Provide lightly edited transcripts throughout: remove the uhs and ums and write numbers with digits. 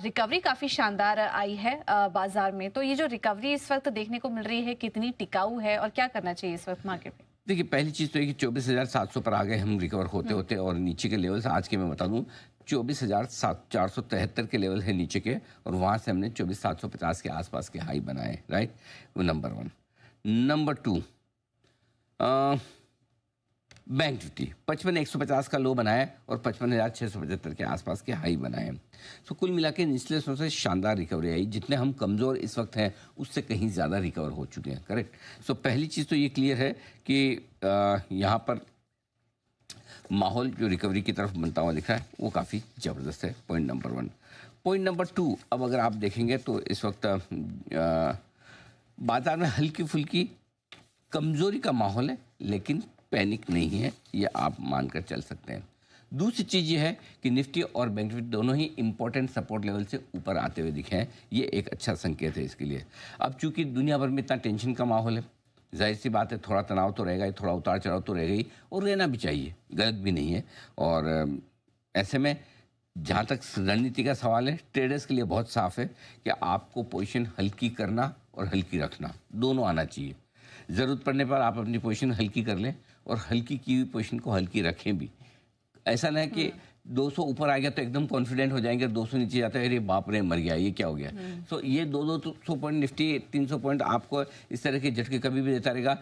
Recovery काफी शानदार आई है बाजार में। तो ये जो रिकवरी इस वक्त देखने को मिल रही है कितनी टिकाऊ है और क्या करना चाहिए इस वक्त मार्केट में? देखिए, पहली चीज़ तो है कि 24,700 पर आ गए हम रिकवर होते होते, और नीचे के लेवल्स आज के मैं बता दूं 24,473 के लेवल है नीचे के, और वहाँ से हमने 24,750 के आसपास के हाई बनाए, राइट। वो number one. Number two, bank Nifty 55,150 का लो बनाया और 55,675 के आसपास के हाई बनाए। तो कुल मिला के निचले हिस्सों से शानदार रिकवरी आई। जितने हम कमज़ोर इस वक्त हैं उससे कहीं ज़्यादा रिकवर हो चुके हैं, करेक्ट। सो पहली चीज़ तो ये क्लियर है कि यहाँ पर माहौल जो रिकवरी की तरफ बनता हुआ दिख रहा है वो काफ़ी ज़बरदस्त है। Point number one. Point number two, अब अगर आप देखेंगे तो इस वक्त बाजार में हल्की फुल्की कमज़ोरी का माहौल है, लेकिन पैनिक नहीं है, ये आप मानकर चल सकते हैं। दूसरी चीज़ ये है कि निफ्टी और बैंक निफ्टी दोनों ही इंपॉर्टेंट सपोर्ट लेवल से ऊपर आते हुए दिखे हैं। ये एक अच्छा संकेत है इसके लिए। अब चूंकि दुनिया भर में इतना टेंशन का माहौल है, जाहिर सी बात है थोड़ा तनाव तो रहेगा ही, थोड़ा उतार चढ़ाव तो रहेगा ही, और रहना भी चाहिए, गलत भी नहीं है। और ऐसे में जहाँ तक रणनीति का सवाल है, ट्रेडर्स के लिए बहुत साफ है कि आपको पोजीशन हल्की करना और हल्की रखना दोनों आना चाहिए। ज़रूरत पड़ने पर आप अपनी पोजीशन हल्की कर लें और हल्की की हुई पोजीशन को हल्की रखें भी। ऐसा ना है कि 200 ऊपर आ गया तो एकदम कॉन्फिडेंट हो जाएंगे, 200 नीचे जाता है, अरे बाप रे मर गया, ये क्या हो गया। तो ये 200 पॉइंट निफ्टी 300 पॉइंट आपको इस तरह के झटके कभी भी देता रहेगा।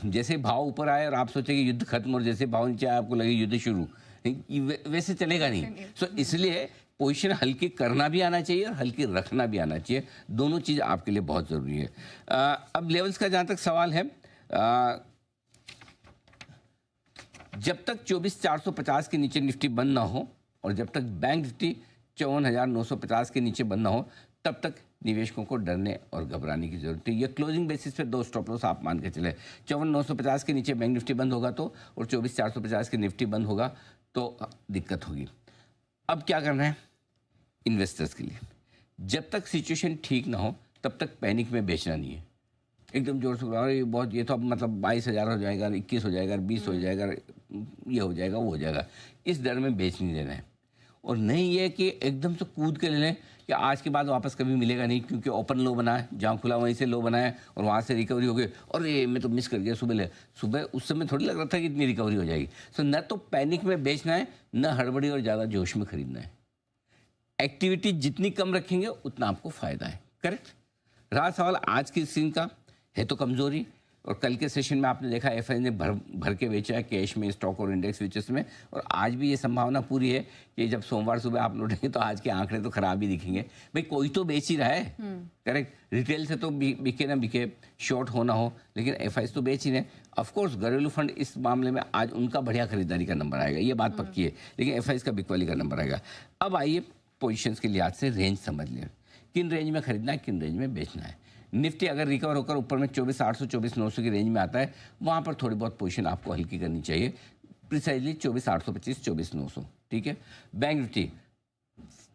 जैसे भाव ऊपर आए और आप सोचें कि युद्ध खत्म, और जैसे भाव नीचे आए आपको लगे युद्ध शुरू, वैसे चलेगा नहीं। सो इसलिए पोजीशन हल्की करना भी आना चाहिए और हल्की रखना भी आना चाहिए। दोनों चीज़ आपके लिए बहुत ज़रूरी है। अब लेवल्स का जहाँ तक सवाल है, जब तक 24,450 के नीचे निफ्टी बंद ना हो और जब तक बैंक निफ्टी 54,950 के नीचे बंद ना हो, तब तक निवेशकों को डरने और घबराने की जरूरत है। ये क्लोजिंग बेसिस पे दो स्टॉप लॉस आप मान के चले। 54,950 के नीचे बैंक निफ्टी बंद होगा तो, और 24,450 के निफ्टी बंद होगा तो दिक्कत होगी। अब क्या करना है इन्वेस्टर्स के लिए? जब तक सिचुएशन ठीक ना हो तब तक पैनिक में बेचना नहीं है। एकदम जोर से अरे बहुत, ये तो अब मतलब 22,000 हो जाएगा, 21 हो जाएगा, 20 हो जाएगा, ये हो जाएगा, वो हो जाएगा, इस डर में बेच नहीं देना है। और नहीं ये कि एकदम से कूद के ले लें कि आज के बाद वापस कभी मिलेगा नहीं, क्योंकि ओपन लो बना है, जहाँ खुला वहीं से लो बना है और वहाँ से रिकवरी हो गई, और ये मैं तो मिस कर गया सुबह उस समय थोड़ी लग रहा था कि इतनी रिकवरी हो जाएगी। सो न तो पैनिक में बेचना है, न हड़बड़ी और ज़्यादा जोश में खरीदना है। एक्टिविटी जितनी कम रखेंगे उतना आपको फ़ायदा है, करेक्ट। रहा सवाल आज की स्क्रीन का, है तो कमज़ोरी, और कल के सेशन में आपने देखा एफआई ने भर के बेचा है कैश में, स्टॉक और इंडेक्स फ्यूचर्स में, और आज भी ये संभावना पूरी है कि जब सोमवार सुबह आप लौटेंगे तो आज के आंकड़े तो खराब ही दिखेंगे। भाई कोई तो बेच ही रहा है, करेक्ट। रिटेल से तो बिके ना बिके, शॉर्ट हो ना हो, लेकिन एफआई तो बेच ही रहे हैं। ऑफकोर्स घरेलू फंड इस मामले में आज उनका बढ़िया खरीदारी का नंबर आएगा, ये बात पक्की है, लेकिन एफआई का बिकवाली का नंबर आएगा। अब आइए पोजिशन के लिहाज से रेंज समझ लें, किन रेंज में खरीदना है, किन रेंज में बेचना है। निफ्टी अगर रिकवर होकर ऊपर में 24,800 24,900 की रेंज में आता है, वहाँ पर थोड़ी बहुत पोजीशन आपको हल्की करनी चाहिए, प्रिसाइजली 24,825 24,900, ठीक है। बैंक निफ्टी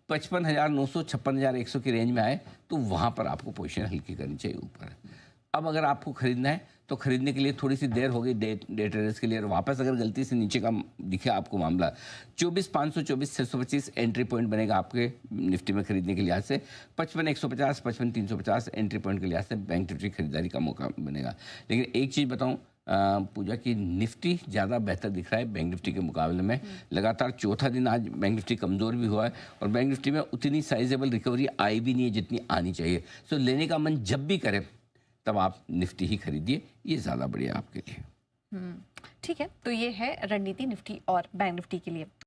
55,900 56,100 की रेंज में आए तो वहाँ पर आपको पोजीशन हल्की करनी चाहिए ऊपर। अब अगर आपको खरीदना है तो खरीदने के लिए थोड़ी सी देर हो गई डे ट्रेडर्स के लिए, और वापस अगर गलती से नीचे का दिखे आपको मामला, 24,500 24,625 एंट्री पॉइंट बनेगा आपके निफ्टी में खरीदने के लिहाज से। 55,150 55,350 एंट्री पॉइंट के लिहाज से बैंक निफ्टी खरीदारी का मौका बनेगा। लेकिन एक चीज़ बताऊँ पूजा की, निफ्टी ज़्यादा बेहतर दिख रहा है बैंक निफ्टी के मुकाबले में। लगातार चौथा दिन आज बैंक निफ्टी कमज़ोर भी हुआ है, और बैंक निफ्टी में उतनी साइजेबल रिकवरी आई भी नहीं है जितनी आनी चाहिए। सो लेने का मन जब भी करे तब आप निफ्टी ही खरीदिए, ये ज़्यादा बढ़िया आपके लिए। ठीक है, तो ये है रणनीति निफ्टी और बैंक निफ्टी के लिए।